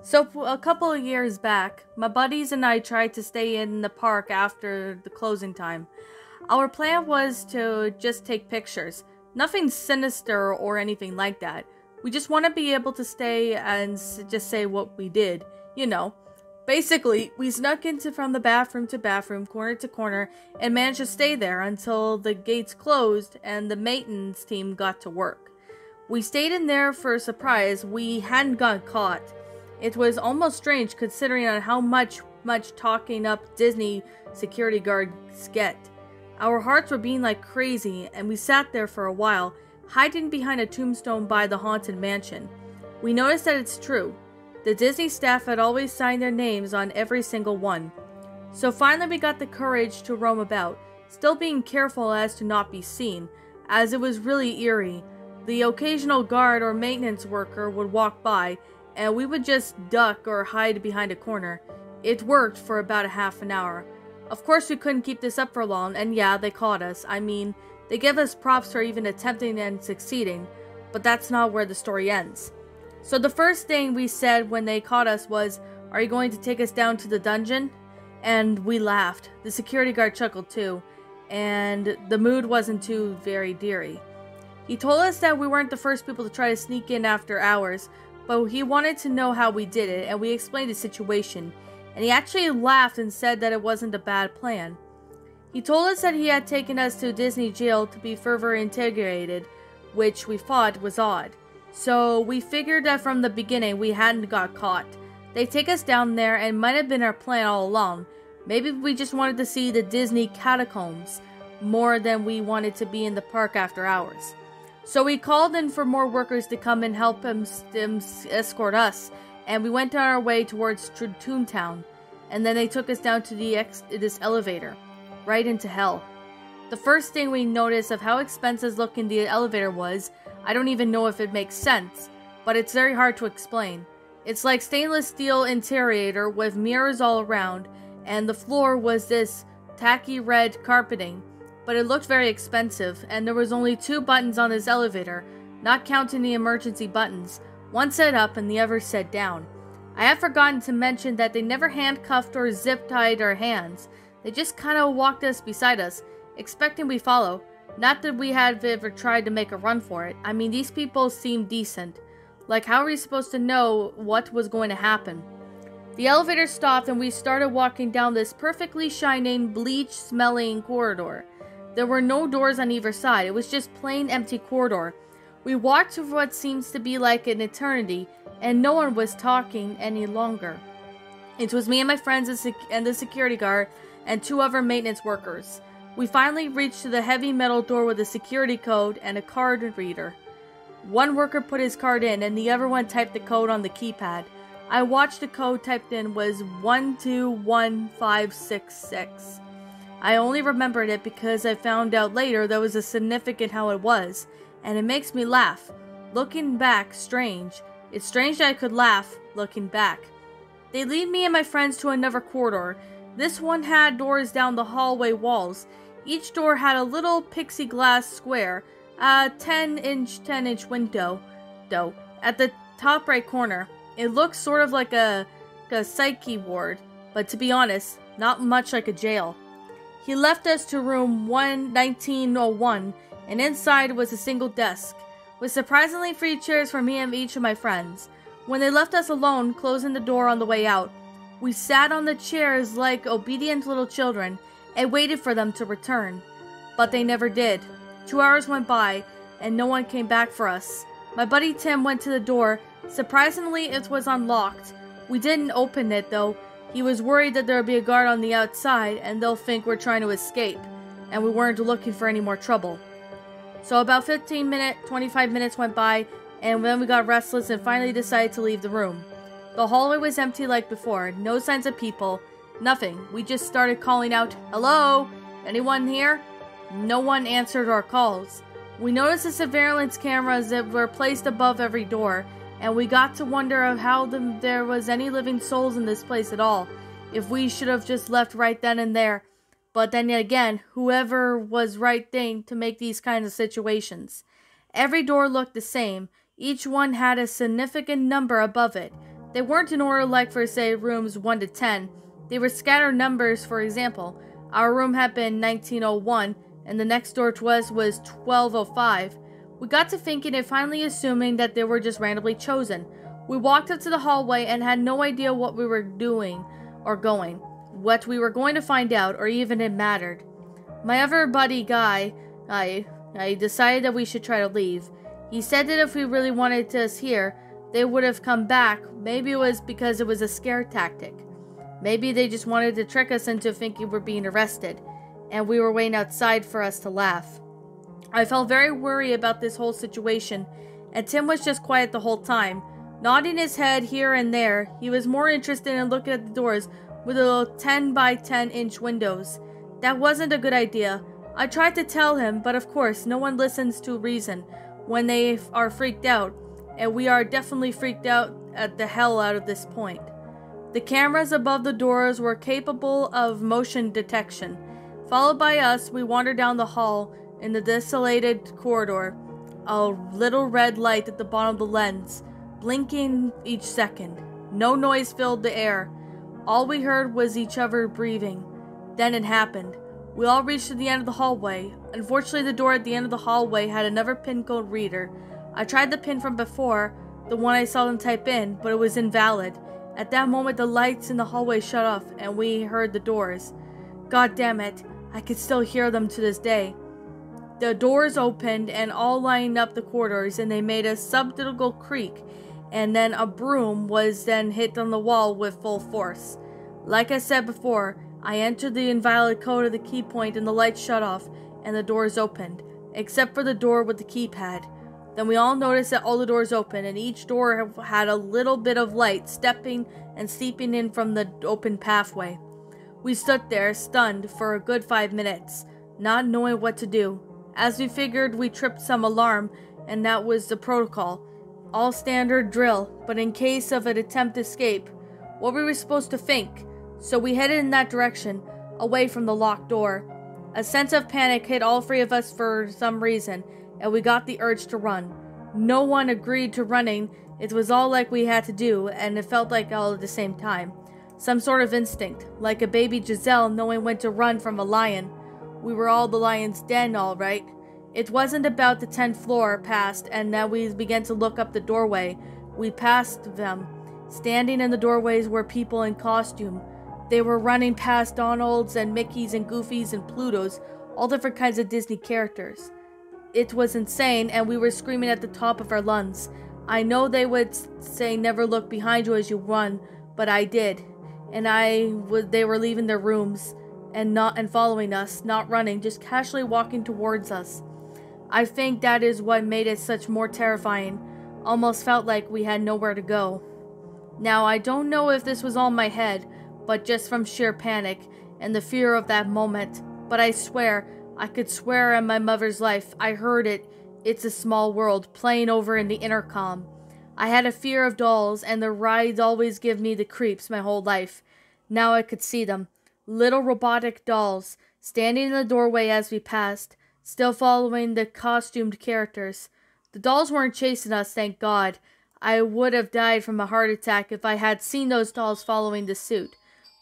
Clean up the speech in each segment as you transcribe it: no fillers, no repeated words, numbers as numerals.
So a couple of years back, my buddies and I tried to stay in the park after the closing time. Our plan was to just take pictures. Nothing sinister or anything like that. We just want to be able to stay and just say what we did. You know. Basically, we snuck into from the bathroom to bathroom, corner to corner, and managed to stay there until the gates closed and the maintenance team got to work. We stayed in there for a surprise. We hadn't got caught. It was almost strange considering on how much talking up Disney security guards get. Our hearts were beating like crazy, and we sat there for a while, hiding behind a tombstone by the haunted mansion. We noticed that it's true. The Disney staff had always signed their names on every single one. So finally we got the courage to roam about, still being careful as to not be seen, as it was really eerie. The occasional guard or maintenance worker would walk by, and we would just duck or hide behind a corner. It worked for about a half an hour. Of course we couldn't keep this up for long, and yeah, they caught us. I mean, they give us props for even attempting and succeeding, but that's not where the story ends. So the first thing we said when they caught us was, "Are you going to take us down to the dungeon?" And we laughed. The security guard chuckled too, and the mood wasn't too very deary. He told us that we weren't the first people to try to sneak in after hours, but he wanted to know how we did it, and we explained the situation, and he actually laughed and said that it wasn't a bad plan. He told us that he had taken us to Disney jail to be further interrogated, which we thought was odd. So we figured that from the beginning we hadn't got caught. They'd take us down there, and might have been our plan all along. Maybe we just wanted to see the Disney Catacombs more than we wanted to be in the park after hours. So we called in for more workers to come and help him escort us, and we went on our way towards Toontown, and then they took us down to this elevator, right into hell. The first thing we noticed of how expensive looking the elevator was, I don't even know if it makes sense, but it's very hard to explain. It's like stainless steel interior with mirrors all around, and the floor was this tacky red carpeting, but it looked very expensive, and there was only 2 buttons on this elevator, not counting the emergency buttons. One said up and the other said down. I have forgotten to mention that they never handcuffed or zip-tied our hands. They just kinda walked us beside us, expecting we follow. Not that we had ever tried to make a run for it. I mean, these people seemed decent. Like, how are we supposed to know what was going to happen? The elevator stopped and we started walking down this perfectly shining, bleach-smelling corridor. There were no doors on either side. It was just plain empty corridor. We walked for what seems to be like an eternity, and no one was talking any longer. It was me and my friends and the security guard and 2 other maintenance workers. We finally reached to the heavy metal door with a security code and a card reader. One worker put his card in and the other one typed the code on the keypad. I watched the code typed in was 121566. I only remembered it because I found out later there was a significant how it was, and it makes me laugh. Looking back, strange. It's strange that I could laugh looking back. They lead me and my friends to another corridor. This one had doors down the hallway walls. Each door had a little pixie glass square, a 10-inch window, though, at the top right corner. It looks sort of like a psyche ward, but to be honest, not much like a jail. He left us to room 1901, and inside was a single desk, with surprisingly 3 chairs for me and each of my friends. When they left us alone, closing the door on the way out, we sat on the chairs like obedient little children and waited for them to return. But they never did. 2 hours went by, and no one came back for us. My buddy Tim went to the door. Surprisingly, it was unlocked. We didn't open it, though. He was worried that there would be a guard on the outside, and they'll think we're trying to escape, and we weren't looking for any more trouble. So about 25 minutes went by, and then we got restless and finally decided to leave the room. The hallway was empty like before, no signs of people, nothing. We just started calling out, "Hello? Anyone here?" No one answered our calls. We noticed the surveillance cameras that were placed above every door, and we got to wonder of how there was any living souls in this place at all, if we should have just left right then and there. But then again, whoever was right thing to make these kinds of situations. Every door looked the same. Each one had a significant number above it. They weren't in order like for say rooms 1 to 10. They were scattered numbers. For example, our room had been 1901 and the next door to us was 1205. We got to thinking and finally assuming that they were just randomly chosen. We walked up to the hallway and had no idea what we were doing or going, what we were going to find out, or even it mattered. My other buddy Guy, I decided that we should try to leave. He said that if we really wanted us here, they would have come back. Maybe it was because it was a scare tactic. Maybe they just wanted to trick us into thinking we're being arrested, and we were waiting outside for us to laugh. I felt very worried about this whole situation, and Tim was just quiet the whole time, nodding his head here and there. He was more interested in looking at the doors with the little 10 by 10 inch windows. That wasn't a good idea. I tried to tell him, but of course, no one listens to reason when they are freaked out, and we are definitely freaked out at the hell out of this point. The cameras above the doors were capable of motion detection. Followed by us, we wandered down the hall in the desolated corridor, a little red light at the bottom of the lens, blinking each second. No noise filled the air. All we heard was each other breathing. Then it happened. We all reached to the end of the hallway. Unfortunately, the door at the end of the hallway had another pin code reader. I tried the pin from before, the one I saw them type in, but it was invalid. At that moment, the lights in the hallway shut off, and we heard the doors. God damn it, I could still hear them to this day. The doors opened and all lined up the corridors, and they made a subtle creak, and then a broom was then hit on the wall with full force. Like I said before, I entered the invalid code of the key point and the lights shut off and the doors opened, except for the door with the keypad. Then we all noticed that all the doors opened and each door had a little bit of light stepping and seeping in from the open pathway. We stood there, stunned, for a good 5 minutes, not knowing what to do. As we figured, we tripped some alarm, and that was the protocol. All standard drill, but in case of an attempt to escape, what we were supposed to think. So we headed in that direction, away from the locked door. A sense of panic hit all three of us for some reason, and we got the urge to run. No one agreed to running. It was all like we had to do, and it felt like all at the same time. Some sort of instinct, like a baby Giselle knowing when to run from a lion. We were all the lion's den, all right. It wasn't about the 10th floor past, and now we began to look up the doorway. We passed them. Standing in the doorways were people in costume. They were running past Donalds and Mickeys and Goofies and Plutos, all different kinds of Disney characters. It was insane, and we were screaming at the top of our lungs. I know they would say never look behind you as you run, but I did. And they were leaving their rooms and following us, not running, just casually walking towards us. I think that is what made it such more terrifying. Almost felt like we had nowhere to go. Now, I don't know if this was all in my head, but just from sheer panic and the fear of that moment. But I swear, I could swear on my mother's life, I heard it, It's a Small World, playing over in the intercom. I had a fear of dolls, and the rides always give me the creeps my whole life. Now I could see them. Little robotic dolls, standing in the doorway as we passed, still following the costumed characters. The dolls weren't chasing us, thank God. I would have died from a heart attack if I had seen those dolls following the suit.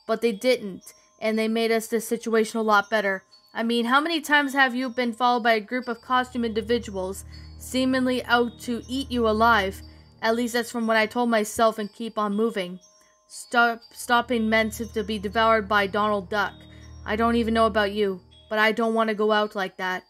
But they didn't, and they made us this situation a lot better. I mean, how many times have you been followed by a group of costume individuals, seemingly out to eat you alive? At least that's from what I told myself, and keep on moving. Stopping meant to be devoured by Donald Duck. I don't even know about you, but I don't want to go out like that.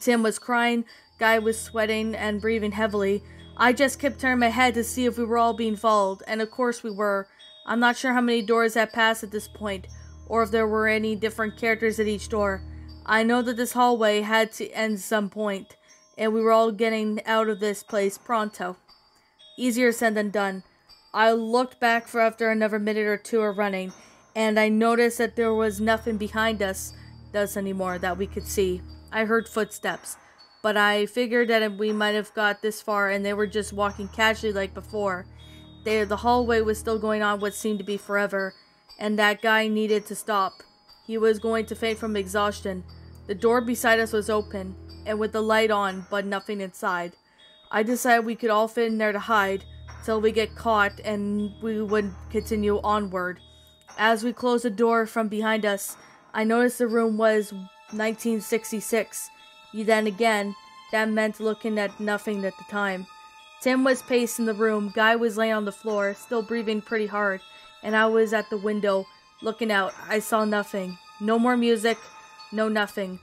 Tim was crying, Guy was sweating and breathing heavily. I just kept turning my head to see if we were all being followed, and of course we were. I'm not sure how many doors had passed at this point, or if there were any different characters at each door. I know that this hallway had to end some point, and we were all getting out of this place pronto. Easier said than done. I looked back for after another minute or two of running, and I noticed that there was nothing behind us anymore that we could see. I heard footsteps, but I figured that we might have got this far and they were just walking casually like before. The hallway was still going on what seemed to be forever, and that guy needed to stop. He was going to faint from exhaustion. The door beside us was open, and with the light on, but nothing inside. I decided we could all fit in there to hide. till we get caught, and we would continue onward. As we closed the door from behind us, I noticed the room was 1966. Then again, that meant looking at nothing at the time. Tim was pacing the room, Guy was laying on the floor, still breathing pretty hard, and I was at the window, looking out. I saw nothing. No more music, no nothing.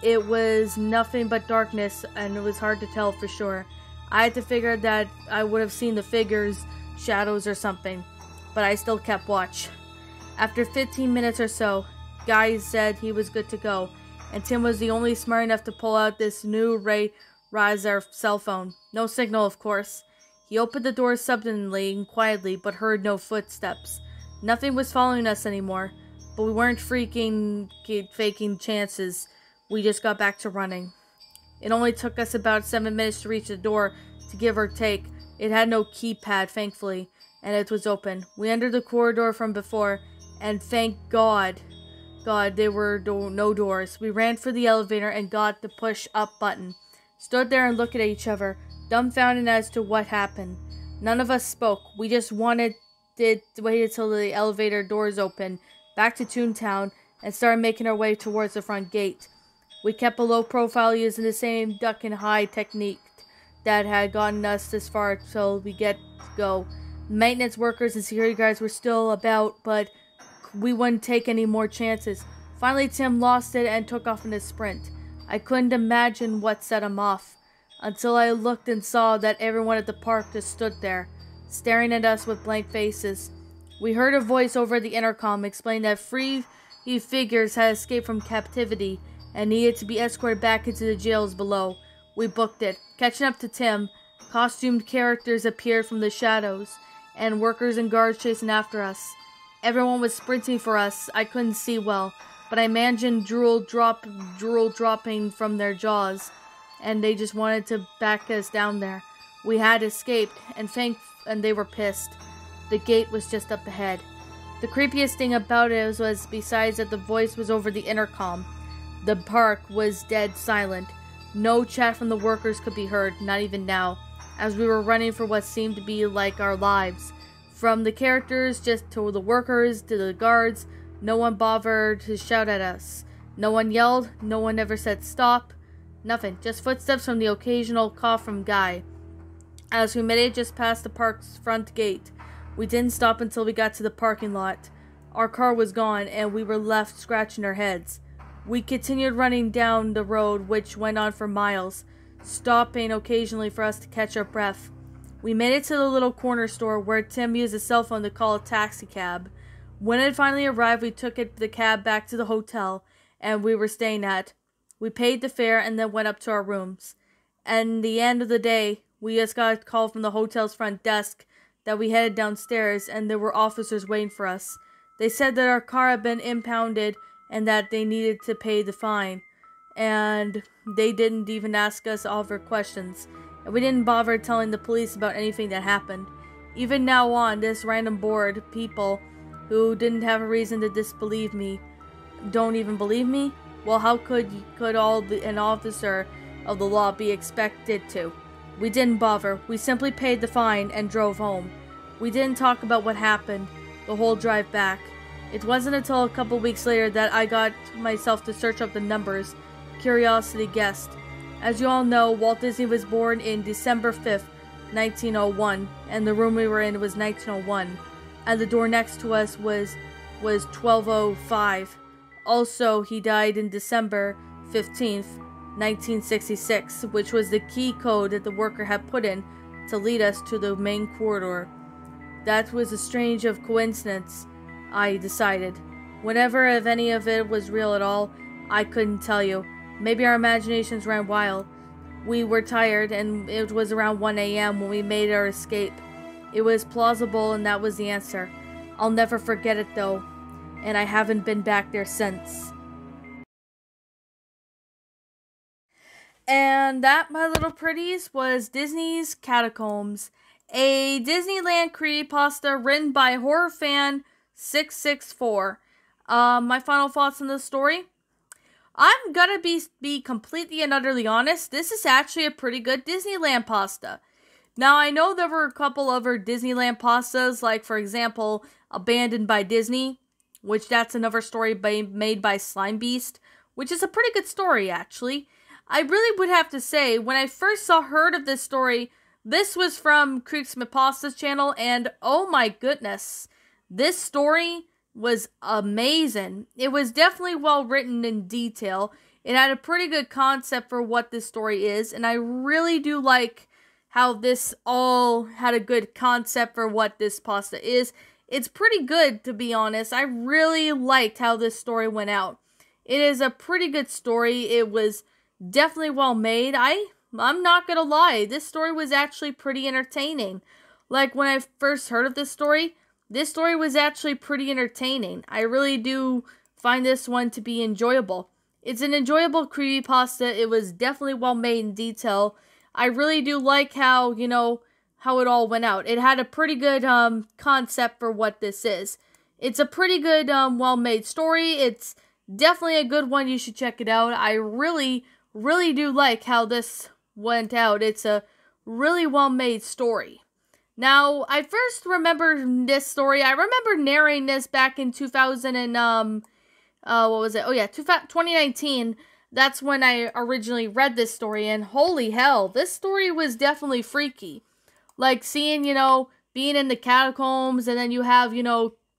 It was nothing but darkness, and it was hard to tell for sure. I had to figure that I would have seen the figures, shadows or something, but I still kept watch. After 15 minutes or so, Guy said he was good to go, and Tim was the only smart enough to pull out this new Ray Riser cell phone. No signal, of course. He opened the door suddenly and quietly, but heard no footsteps. Nothing was following us anymore, but we weren't faking chances. We just got back to running. It only took us about 7 minutes to reach the door, to give or take. It had no keypad, thankfully, and it was open. We entered the corridor from before, and thank God, there were no doors. We ran for the elevator and got the push-up button. Stood there and looked at each other, dumbfounded as to what happened. None of us spoke. We just wanted to wait until the elevator doors opened, back to Toontown, and started making our way towards the front gate. We kept a low profile using the same duck and hide technique that had gotten us this far till we get to go. Maintenance workers and security guards were still about, but we wouldn't take any more chances. Finally, Tim lost it and took off in a sprint. I couldn't imagine what set him off, until I looked and saw that everyone at the park just stood there, staring at us with blank faces. We heard a voice over the intercom explain that three figures had escaped from captivity and needed to be escorted back into the jails below. We booked it. Catching up to Tim, costumed characters appeared from the shadows, and workers and guards chasing after us. Everyone was sprinting for us. I couldn't see well, but I imagined drool dropping from their jaws, and they just wanted to back us down there. We had escaped, and they were pissed. The gate was just up ahead. The creepiest thing about it was besides that the voice was over the intercom, the park was dead silent. No chat from the workers could be heard, not even now, as we were running for what seemed to be like our lives. From the characters just to the workers to the guards, no one bothered to shout at us. No one yelled, no one ever said stop. Nothing, just footsteps from the occasional cough from Guy. As we made it just past the park's front gate, we didn't stop until we got to the parking lot. Our car was gone, and we were left scratching our heads. We continued running down the road, which went on for miles, stopping occasionally for us to catch our breath. We made it to the little corner store where Tim used his cell phone to call a taxi cab. When it finally arrived, we took the cab back to the hotel and we were staying at. We paid the fare and then went up to our rooms. And the end of the day, we just got a call from the hotel's front desk that we headed downstairs and there were officers waiting for us. They said that our car had been impounded and that they needed to pay the fine. And they didn't even ask us all of our questions. And we didn't bother telling the police about anything that happened. Even now on, this random bored people who didn't have a reason to disbelieve me don't even believe me? Well, how could an officer of the law be expected to? We didn't bother. We simply paid the fine and drove home. We didn't talk about what happened the whole drive back. It wasn't until a couple weeks later that I got myself to search up the numbers. Curiosity guessed. As you all know, Walt Disney was born in December 5th, 1901, and the room we were in was 1901, and the door next to us was 1205. Also, he died in December 15th, 1966, which was the key code that the worker had put in to lead us to the main corridor. That was a strange of coincidence, I decided. Whenever if any of it was real at all, I couldn't tell you. Maybe our imaginations ran wild. We were tired, and it was around 1 a.m. when we made our escape. It was plausible, and that was the answer. I'll never forget it, though, and I haven't been back there since. And that, my little pretties, was Disney's Catacombs, a Disneyland creepypasta written by HorrorFan664. My final thoughts on this story? I'm gonna be completely and utterly honest, this is actually a pretty good Disneyland pasta. Now, I know there were a couple other Disneyland pastas, like, for example, Abandoned by Disney, which that's another story made by Slime Beast, which is a pretty good story, actually. I really would have to say, when I first heard of this story, this was from Creeksmith Pasta's channel, and oh my goodness, this story was amazing. It was definitely well written in detail. It had a pretty good concept for what this story is, and I really do like how this all had a good concept for what this pasta is. It's pretty good, to be honest. I really liked how this story went out. It is a pretty good story. It was definitely well made. I'm not gonna lie, this story was actually pretty entertaining. Like, when I first heard of this story was actually pretty entertaining. I really do find this one to be enjoyable. It's an enjoyable creepypasta. It was definitely well made in detail. I really do like how, how it all went out. It had a pretty good concept for what this is. It's a pretty good, well-made story. It's definitely a good one. You should check it out. I really, really do like how this went out. It's a really well-made story. Now, I first remember this story. I remember narrating this back in 2019. That's when I originally read this story, and holy hell, this story was definitely freaky. Like, seeing, being in the catacombs, and then you have,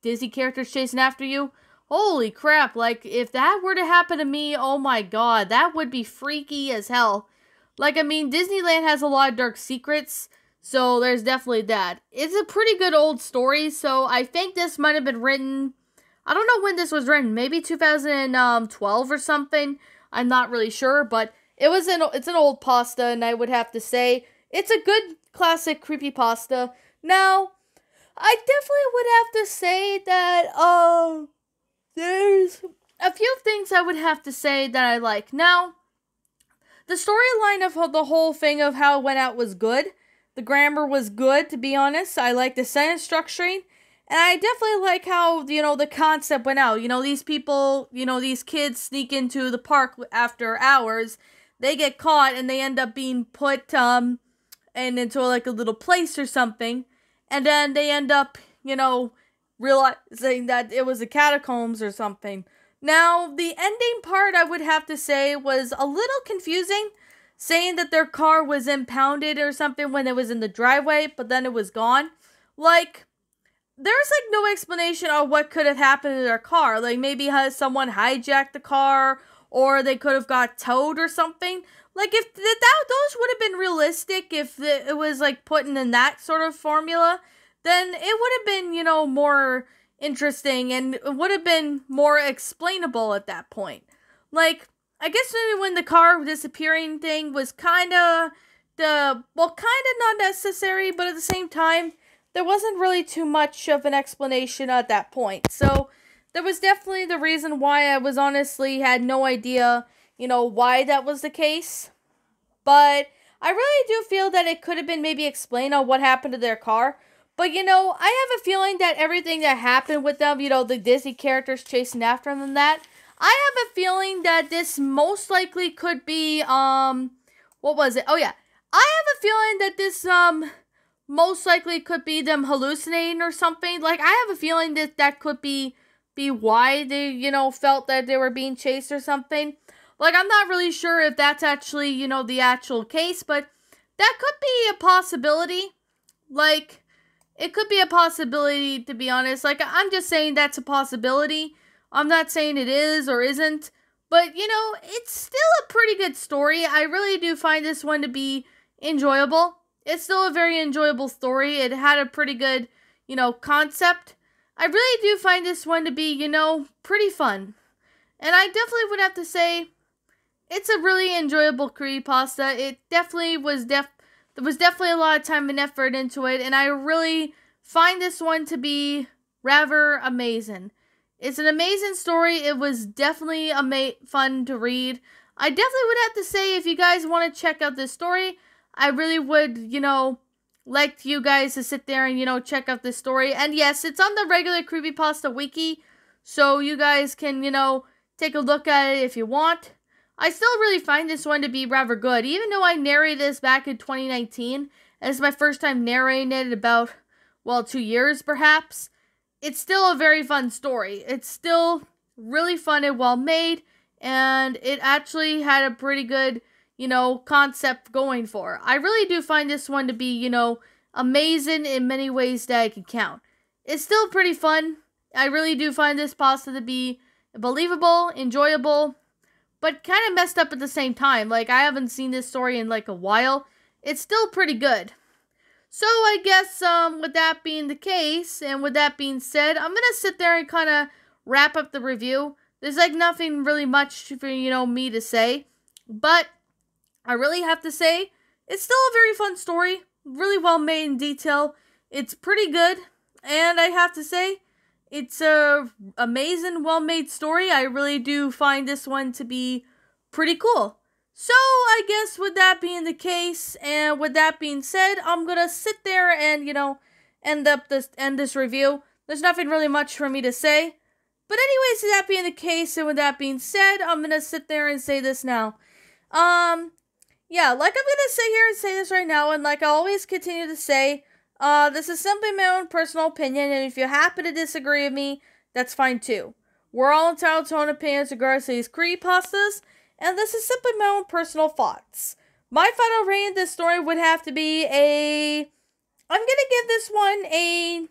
Disney characters chasing after you. Holy crap, like, if that were to happen to me, oh my god, that would be freaky as hell. Like, I mean, Disneyland has a lot of dark secrets, so there's definitely that. It's a pretty good old story, so I think this might have been written, I don't know when this was written, maybe 2012 or something. I'm not really sure, but it's an old pasta, and I would have to say it's a good classic creepypasta. Now, I definitely would have to say that there's a few things I would have to say that I like. Now, the storyline of the whole thing of how it went out was good. The grammar was good, to be honest. I like the sentence structuring. And I definitely like how, the concept went out. These people, these kids sneak into the park after hours. They get caught and they end up being put, and into like a little place or something. And then they end up, realizing that it was the catacombs or something. Now, the ending part, I would have to say, was a little confusing. Saying that their car was impounded or something when it was in the driveway, but then it was gone. Like, there's, like, no explanation on what could have happened to their car. Like, maybe someone hijacked the car, or they could have got towed or something. Like, if those would have been realistic, if it was, like, put in that sort of formula, then it would have been, more interesting, and it would have been more explainable at that point. Like, I guess maybe when the car disappearing thing was kind of not necessary, but at the same time, there wasn't really too much of an explanation at that point. So, there was definitely the reason why I was honestly had no idea, why that was the case. But I really do feel that it could have been maybe explained on what happened to their car. But, I have a feeling that everything that happened with them, the Disney characters chasing after them and that, I have a feeling that this most likely could be, what was it? Oh, yeah. I have a feeling that this, most likely could be them hallucinating or something. Like, I have a feeling that that could be why they, felt that they were being chased or something. Like, I'm not really sure if that's actually, the actual case, but that could be a possibility. Like, it could be a possibility, to be honest. Like, I'm just saying that's a possibility. I'm not saying it is or isn't. But, it's still a pretty good story. I really do find this one to be enjoyable. It's still a very enjoyable story. It had a pretty good, concept. I really do find this one to be, pretty fun. And I definitely would have to say, it's a really enjoyable creepypasta. It definitely was there was definitely a lot of time and effort into it, and I really find this one to be rather amazing. It's an amazing story. It was definitely fun to read. I definitely would have to say, if you guys want to check out this story, I really would, like you guys to sit there and, check out this story. And yes, it's on the regular Creepypasta Wiki, so you guys can, take a look at it if you want. I still really find this one to be rather good, even though I narrated this back in 2019, and it's my first time narrating it in about, well, 2 years perhaps, it's still a very fun story. It's still really fun and well made, and it actually had a pretty good, concept going for it. I really do find this one to be, amazing in many ways that I can count. It's still pretty fun. I really do find this pasta to be believable, enjoyable, but kind of messed up at the same time. Like, I haven't seen this story in like a while. It's still pretty good. So I guess with that being the case, and with that being said, I'm gonna sit there and kind of wrap up the review. There's like nothing really much for me to say, but I really have to say it's still a very fun story, really well made in detail. It's pretty good, and I have to say it's a amazing, well made story. I really do find this one to be pretty cool. So I guess with that being the case, and with that being said, I'm gonna sit there and end this review. There's nothing really much for me to say. But anyways, with that being the case, and with that being said, I'm gonna sit there and say this now. Yeah, like I'm gonna sit here and say this right now, and like I always continue to say, this is simply my own personal opinion, and if you happen to disagree with me, that's fine too. We're all entitled to our own opinions regarding these creepypastas, and this is simply my own personal thoughts. My final rating of this story would have to be I'm gonna give this one a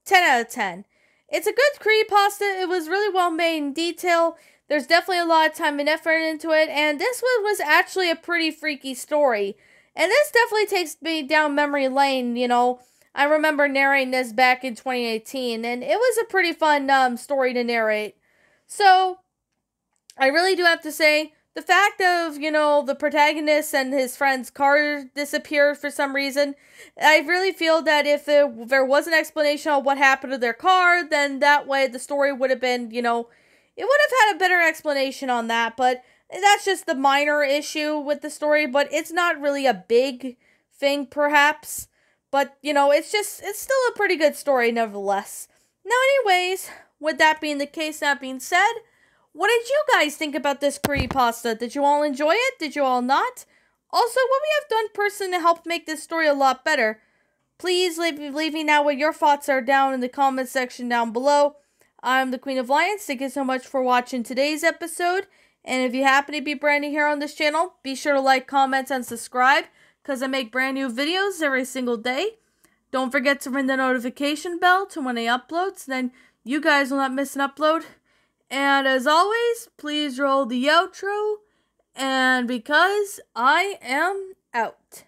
10 out of 10. It's a good creepypasta. It was really well made in detail. There's definitely a lot of time and effort into it, and this one was actually a pretty freaky story. And this definitely takes me down memory lane, I remember narrating this back in 2018, and it was a pretty fun story to narrate. So, I really do have to say, the fact of, the protagonist and his friend's car disappeared for some reason, I really feel that if there was an explanation on what happened to their car, then that way the story would have been, it would have had a better explanation on that, but that's just the minor issue with the story, but it's not really a big thing, perhaps. But, it's still a pretty good story, nevertheless. Now, anyways, with that being the case, that being said, what did you guys think about this creepypasta? Did you all enjoy it? Did you all not? Also, what we have done personally to help make this story a lot better, please leave me now what your thoughts are down in the comment section down below. I'm the Queen of Lions. Thank you so much for watching today's episode. And if you happen to be brand new here on this channel, be sure to like, comment, and subscribe, because I make brand new videos every single day. Don't forget to ring the notification bell to when I upload, so then you guys will not miss an upload. And as always, please roll the outro, and because I am out.